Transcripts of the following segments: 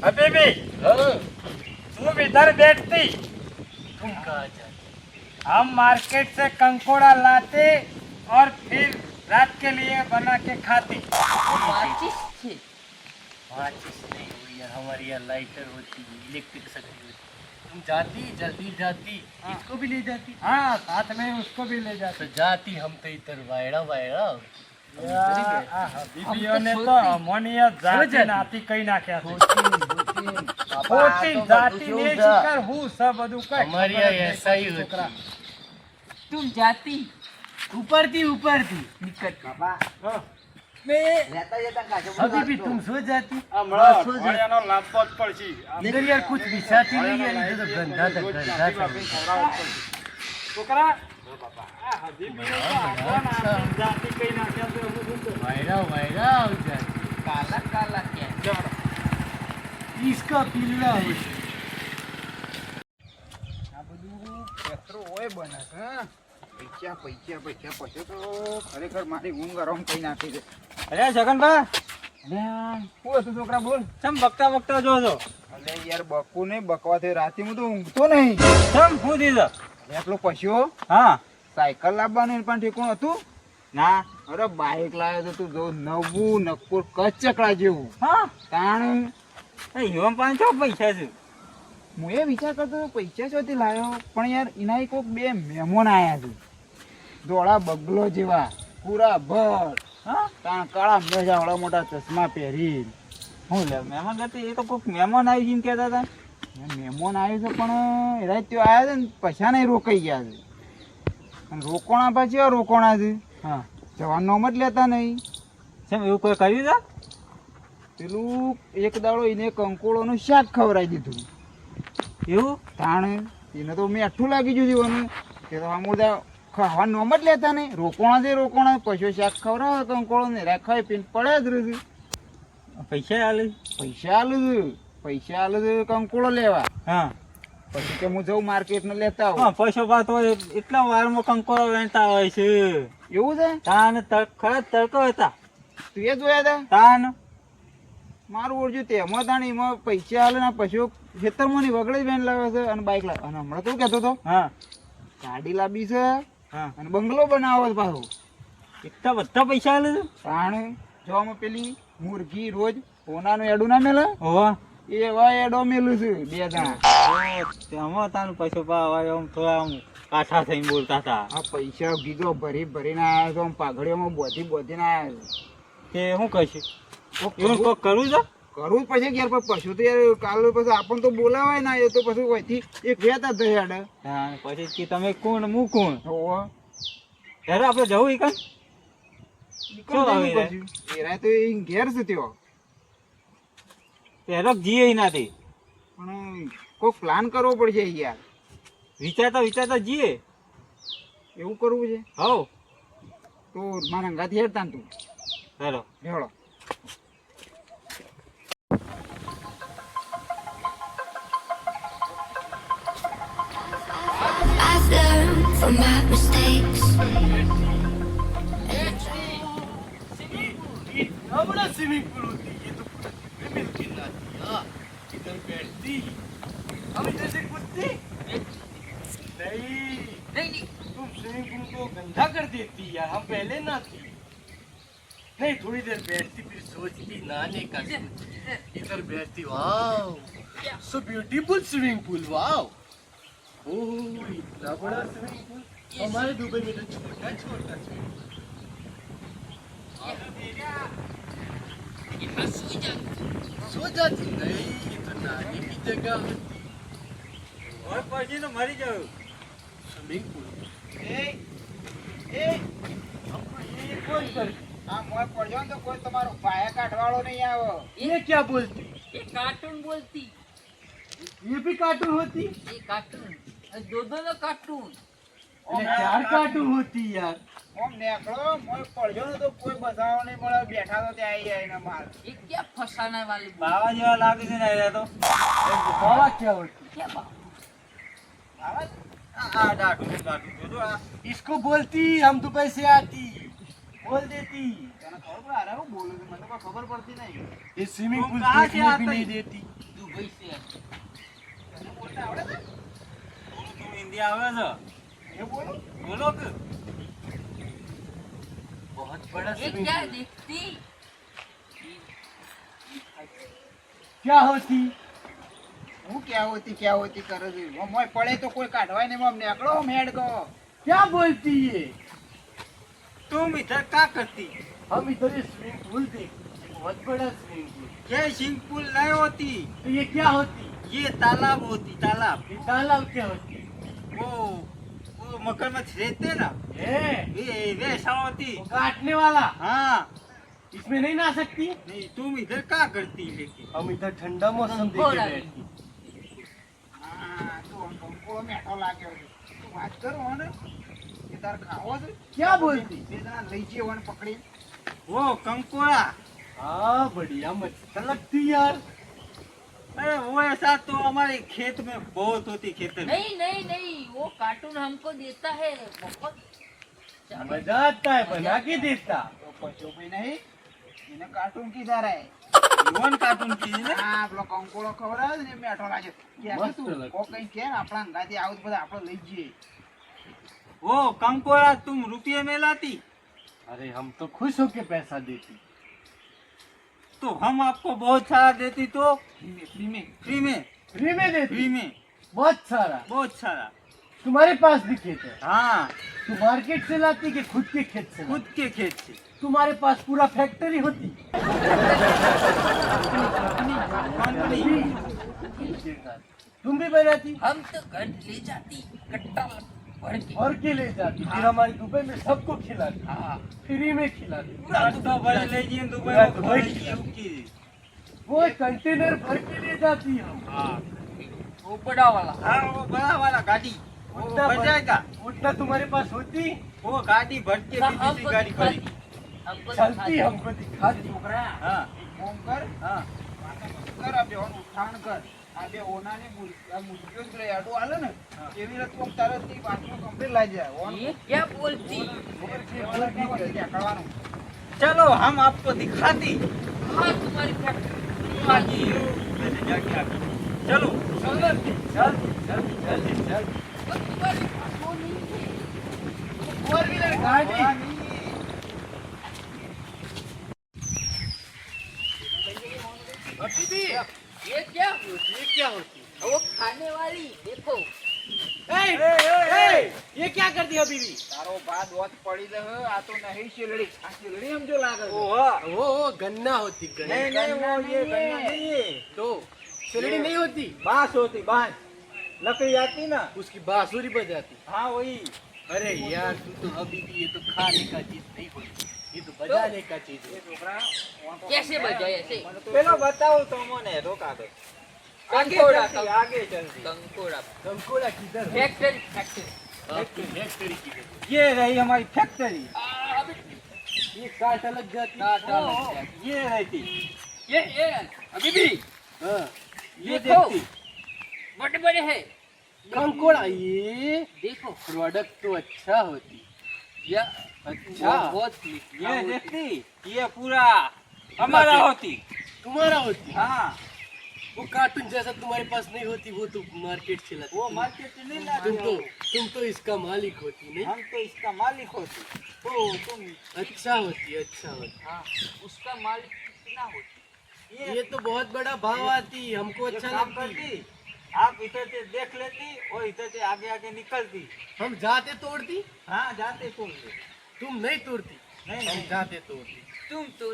अभी भी तुम इधर बैठती, तुम कहाँ जाते? हम मार्केट से कंकोड़ा लाते और फिर रात के लिए बना के खाती। माचिस थे। माचिस नहीं हुई यार, हमारी यहाँ लाइटर होती है, इलेक्ट्रिक शक्ति होती। तुम जाती जल्दी जाती, हाँ। इसको भी ले जाती। हाँ, साथ में उसको भी ले जाते। तो जाती हम तो इधर वायड़ा वायड़ा बीबीओ ने तो अमोनिया जाती नाती कई नाख्या છે. ખોટી જાતિ ને શિકાર હું सब બધું કઈ हमारी यहाँ ऐसा ही होता है। तुम जाती ऊपर थी निकट બાપા હા. લેતા જતા કાચો अभी भी तुम सो जाती। હમણાં અઠવાડિયાનો લાંબો જ પડશે. इधर यार कुछ बिछाती नहीं यार, इधर तो गंदा था રોજ गंदा ચાપી था। વાપીને ખવડાવવું જ પડશે. છોકરા આ હબીબીને તો આપણને આપણી જાતિ કઈ નાખ્યા છે હું શું કરું? वायरा वायरा हो जाती। काला काला क्या ચાલો. इसका पिल्ला है। આ બધું પેટ્રો હોય બને છે હા? પૈસા પૈસા પૈસા પછી તો ખરેખર મારી ઊંઘ આરામ કઈ નાખી છે. અરે જગનભા, શું હતું છોકરા બોલ? ચમ બકતા બકતા જો છો? અલે યાર બકુ નહીં બકવાથી રાતે હું તો ઊંઘતો નહીં. ચમ હું દીધો? અરે પેલો પશુ હા. સાયકલ લાવવાનું પણ ઠેકું હતું. ના. અરે બાઈક લાવ્યો તો તું જો નવું નક્કોર કચ્છ ચકડા જેવું હા. તાણ યુવાન પાંચ પૈસા છે. હું એ વિચાર કરતો હતો પૈસા ચોથી લાવ્યો પણ યાર એના કોઈક બે મહેમાન આયા છે ધોળા બગલો જેવા પૂરા ભર હા. તાણ કાળા મેજા વાળા મોટા ચશ્મા પહેરી હું લે મહેમાન કરતી એ તો કોઈક મહેમાન આવી જઈને કહેતા હતા. મહેમાન આવ્યું છે પણ એરા ત્યાં આવ્યા છે ને પૈસા નહીં રોકાઈ ગયા છે અને રોકોણા પાછી રોકોણા છે હા. જવાનું નામ જ લેતા નહીં. કેમ એવું કોઈ કર્યું છે? પેલું એક દાડો એને કંકોળોનું શાક ખવડાવી દીધું એવું? તાણે એને તો મેઠું લાગી ગયું જીવન કે તો આમુદા ખાવાનું નામ જ લેતા નહીં રોકોણા છે રોકોણા પશુ શાક ખવડાવે કંકોળો ને રાખાય પીને પડે જ રહ્યું પૈસા આલે? પૈસા આલું છું પૈસા આલું છું કંકોળો લેવા હા. પછી કે હું જઉં માર્કેટ ને લેતા આવું હા, પૈસો પાત હોય એટલા વારમાં કંકોડો વેણતા હોય છે. એવું છે તાન ખરા તડકો હતા. તું એ જોયા હતા તાન મારું ઓળખ્યું તેમાં તાણી એમાં પૈસા આલે ને પશુ ખેતરમાં ની વગડે જ વેન લાવે છે અને બાઇક લાવે અને હમણાં તું કહેતો હતો હા. ગાડી લાવી છે હા. અને બંગલો બનાવો છે પાછો એટલા બધા પૈસા આલે છે? તાણે જોવામાં પેલી મુરઘી રોજ સોનાનું એડું ના મેલે હોવા. એવા એડો મેલું છે બે જણા તેમાં તાનું પૈસો પાવા આમ થોડા આમ કાઠા થઈને બોલતા હતા આ પૈસા ગીગો ભરી ભરીને આવ્યા છે આમ પાઘડીઓમાં બોધી બોધીને આવ્યા કે શું કહીશ છે એવું કોઈ કરવું છે? કરવું જ પછી યાર પણ પશુ તો યાર કાલ પછી આપણને તો બોલાવાય ના એ તો પછી વહીથી એક વેતા થઈ હેડે હા. પછી કે તમે કોણ હું કોણ હોવો ત્યારે આપણે જવું ઈ કણ? નીકળી આવે જવું પછી એરા તો એ ઘેર છે ત્યો ત્યારે જીએ નાથી પણ કોઈ પ્લાન કરવો પડશે યાર વિચારતા વિચારતા જીએ. એવું કરવું છે હવ. તો મારા અંગાથી હેડતા ને તું ચાલો. હેડો I've learned from my mistakes. बड़ा स्विमिंग पूल होती है, ये तो पूरा मिलती नाती। हाँ, इधर बैठती, हम इधर से कूदते। नहीं, नहीं तुम स्विमिंग पूल को गंदा कर देती यार, हम पहले ना थी। नहीं, थोड़ी देर बैठती फिर सोचती नहाने का सोचती। इधर बैठती, wow, so beautiful swimming pool, wow. Oh, इतना बड़ा स्विमिंग पूल। हमारे दुबई में तो छोटा छोटा स्विमिंग पूल। सो जाती नहीं, ये तो नहाने की जगह होती। और પછી તો મરી જાવ. स्विमिंग पूल हमको ये कौन कर આ મોય પડ્યો ને તો કોઈ તમારો પાયા કાઢવાળો નહીં આવે ये क्या बोलती? ये कार्टून बोलती ये भी कार्टून होती? ये कार्टून दो ना कार्टून अरे चार कार्टून होती यार। ઓમ નેકળો મોય પડ્યો ને તો કોઈ બસાવો નહીં મળે બેઠા તો ત્યાં આવી જાય ને માર ये क्या फसाने वाली बोल બાવા જેવા લાગે છે ને એ તો. बाबा क्या होती? क्या बात આવે આ ડાટું જોજો આ. इसको बोलती हम दुबई से आती, बोल देती। તને ખબર પડે અરે હું બોલું છું મને તો કોઈ ખબર પડતી નહીં ये स्विमिंग तुम पूल कहाँ से देखने भी आते? नहीं देती। वैसे તને બોલતા આવડે છે? તું હિન્દી આવે છે એ બોલો. બોલો કે बहुत बड़ा ये स्विमिंग क्या पूल। दिखती क्या होती હું ક્યાં હોતી કરે છે? મોય પડે તો કોઈ કાઢવાય નહીં, આમ નીકળો, આમ હેડ કહો. क्या बोलती है? तुम इधर क्या करती हम इधर ये स्विमिंग पूल देखते, बहुत बड़ा स्विमिंग पूल। ये स्विमिंग पूल नहीं होती, तो ये क्या होती? ये तालाब होती, तालाब। ये तालाब क्या होती वो मगरमच्छ रहते ना, है? ये वैसा होती। वो काटने वाला, हाँ इसमें नहीं नहा सकती? नहीं, तुम इधर क्या करती लेकिन हम इधर ठंडा मौसम हमको देखे लगी। बैठती। હા, તો કંકોડો મેઠો લાગ્યો છે. તું વાત કરો ને, એ તાર ખાવો છે? क्या बोलती? બે જણા લઈ જઈએ ઓને પકડી. वो कंकोड़ा। हाँ बढ़िया मच्छर लगती यार। अरे वो ऐसा तो हमारे खेत में बहुत होती, खेत में। नहीं नहीं नहीं वो कार्टून हमको देता है बहुत मजा आता है, बना के देता। તો પછો ભાઈ નહીં, એને કાર્ટૂન કીધા રે. वन कार्टून की है। હા, પેલો કંકોડો ખવડાવે ને એ મેઠો લાગ્યો. કે મસ્ત તું લાગે. કો કઈ કે ને આપણા અંગાથી આવું બધા આપણે લઈ જઈએ. वो कंकोड़ा तुम रुपये में लाती अरे हम तो खुश होके पैसा देती। तो हम आपको बहुत सारा देती तो ફ્રી મેં फ्री में, फ्री में देती, फ्री में बहुत सारा। बहुत सारा। तुम्हारे पास भी खेत है, हाँ, तू मार्केट से लाती कि खुद के खेत से? खुद के खेत से। तुम्हारे पास पूरा फैक्ट्री होती। कंपनी। तुम भी बनाती हम तो घर ले जाती कट्टा भर के और के ले जाती, फिर हमारी दुबई में सबको खिलाती। हाँ, फ्री में खिलाती। तो भले ले जाइए दुबई पूरा में, दुबई भले की। वो कंटेनर भर के ले जाती हम। हाँ वो बड़ा वाला हाँ, वो बड़ा वाला गाड़ी वो उतना भर जाएगा। उतना तुम्हारे पास होती? वो गाड़ी भर के हाँ, बीजेपी हमको गाड़ी दिखाती खड़ी। हमको चलती दिखाती। हमको दिखाती। છોકરા हाँ ફોન કર, हाँ કર આ બેવાનું ઉઠાણ કર. આ બે ઓનાની મુર્ગીઓ જ પેલા આડું હાલે ને એવી રીતે તું તરત ની વાતનું કમ્પ્લીટ લાગી જાય. ઓન ये क्या बोलती કરવાનું. चलो हम आपको दिखाती। हाँ तुम्हारी फैक्ट्री आगे, वैसे जाके आगे। चलो चल और तुम्हारी वो नहीं है फोर व्हीलर गाड़ी। अभी भी ये क्या होती ये क्या होती? वो खाने वाली देखो ये क्या कर दिया अभी भी? તારો બા દોત પડી દે હે, આ તો નહીં શેલડી. આ શેલડી સમજો લાગે છે. वो गन्ना होती, गन्ना। नहीं नहीं, वो ये गन्ना नहीं है, तो सिलड़ी नहीं होती, बांस होती, बांस लकड़ी आती ना। उसकी बांसुरी बजाती। हाँ वही। अरे यार तू तो अभी भी, ये तो खाने का चीज नहीं होती, ये तो बजाने का चीज એ है। છોકરા ઓન તો कैसे बजाए ऐसे મને તો પેલો બતાવો તો મને રોકા દો। आगे कंकोड़ा चलती, आगे चलती। कंकोड़ा कंकोड़ा किधर है? फैक्ट्री फैक्ट्री आपकी फैक्ट्री किधर है? ये रही हमारी फैक्ट्री। ये कांटा लग जाती। कांटा लग जाती। ये रहती, ये अभी भी हाँ, ये देखो। देखती। बड़े बड़े है कंकोड़ा, ये देखो प्रोडक्ट तो अच्छा होती। या अच्छा, बहुत ये देखती, ये पूरा हमारा होती। तुम्हारा होती। हाँ वो कार्टून जैसा तुम्हारे पास नहीं होती, वो तो मार्केट से लाती। वो मार्केट से नहीं तुम लाते, तो इसका मालिक होती नहीं। हम तो इसका मालिक होती। तो तुम अच्छा होती, अच्छा होती। हाँ उसका माल कितना होती ये तो बहुत बड़ा भाव आती, हमको ये अच्छा काम लगती। करती, आप इधर से देख लेती और इधर से आगे आगे निकलती। हम जाते तोड़ती, हाँ जाते तो तुम नहीं तोड़ती। नहीं हम नहीं, जाते तोड़ती। तुम तो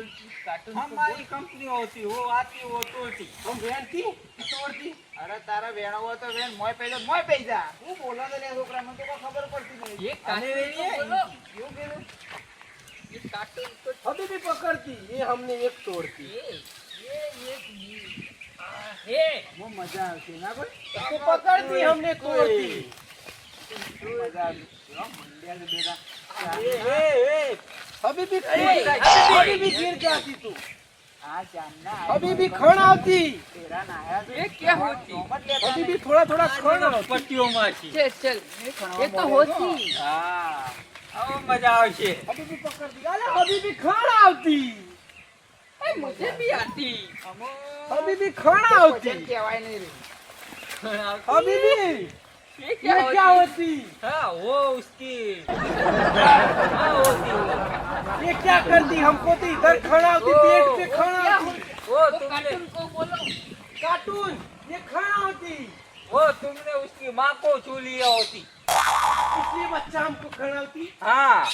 कार्टून को हमारी कंपनी होती, वो आती वो तोड़ती। हम वेनती तोड़ती। અરે તારા વેણો હોય તો વેણ, મોય પૈસા મોય પૈસા. હું બોલા તો લે છોકરા, મને તો કોઈ ખબર પડતી નહીં. ये अरे कार्टून ये- को बोलो એવું કીધું? ये कार्टून को अभी भी पकड़ती, ये हमने एक तोड़ती। ये બહુ મજા આવશે ના કોઈ? उसको पकड़ती, हमने तोड़ती। બહુ મજા આવશે. હો, મંડ્યા છે બેટા. अभी भी अरे, अभी भी गिर जाती तू। આ ચાંદના अभी भी खड़ આવતી। તેરા નાયા છે. ये क्या होती નોમત લેતા अभी નહીં. भी थोड़ा थोड़ा खड़ आवती। पट्टियों माची। चल चल ખણવા ये तो મળે होती हाँ अब मजा आवશે। अभी भी पकड़ती। अरे अभी भी खड़ आवती। मुझे भी आती अभी भी खाना होती કહેવાય નહીં રે. अभी भी ये ये क्या होती हाँ वो उसकी हाँ होती ये क्या करती हमको तो इधर खाना होती पेट पे खाना होती वो तुमने को बोलो कार्टून ये खाना होती वो तुमने उसकी माँ को छू लिया होती इसलिए बच्चा हमको खाना होती हाँ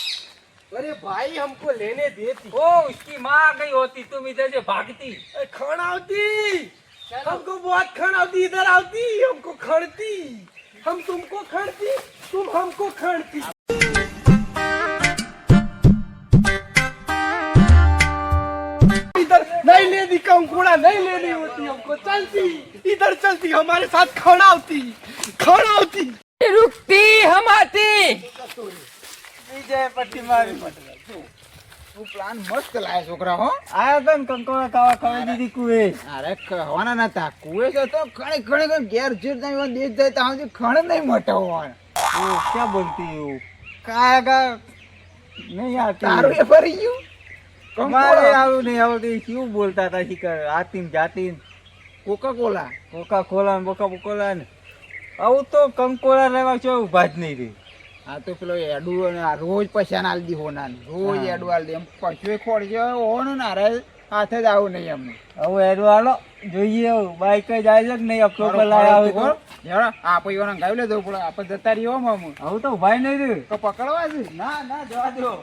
अरे भाई हमको लेने देती वो उसकी माँ आ गई होती तुम इधर से भागती अरे खाना होती हमको बहुत खाना होती इधर आती हमको खड़ती हम तुमको खड़ती तुम हमको खड़ती इधर नहीं लेनी कंकुड़ा नहीं लेनी होती हमको चलती इधर चलती हमारे साथ खाना होती रुकती हम आती વિજય પટ્ટી મારી તું પ્લાન મસ્ત લાયા છોકરા હો આયા તન કંકોડા ખાવા ખાવા દીધી કુએ અરે કહેવાના નતા કુએ છે તો ઘણી ઘણી ઘેર જેર તમે દેખ જાય તો હજી ખણ નહીં મોટો હોય ઓ ક્યાં બોલતી હો કાયગા નહીં આતી તારું એ ફરી ગયું મારે આવું નહીં આવતી શું બોલતા હતા શીખર આતીન જાતીન કોકા કોલા કોકા કોલા ને બોકા કોલા ને આવું તો કંકોડા રહેવા છો ઉભા જ નહીં રે આ તો પેલો એડું અને આ રોજ પૈસા ના આલદી હોના રોજ હા. એડું આલદી એમ પશુએ ખોડશે હોનું ને અરે હાથે જ આવું નહીં અમને હવે એડો હાલો જોઈએ બાઈક જાય છે કે નહીં અપલો પર લાયા હોય તો યાર આ પૈવાના ગાવી લેજો પડે આપણે જતા રહ્યો મામુ આવું તો ઉભા નહીં રે તો પકડવા છે ના ના જવા દો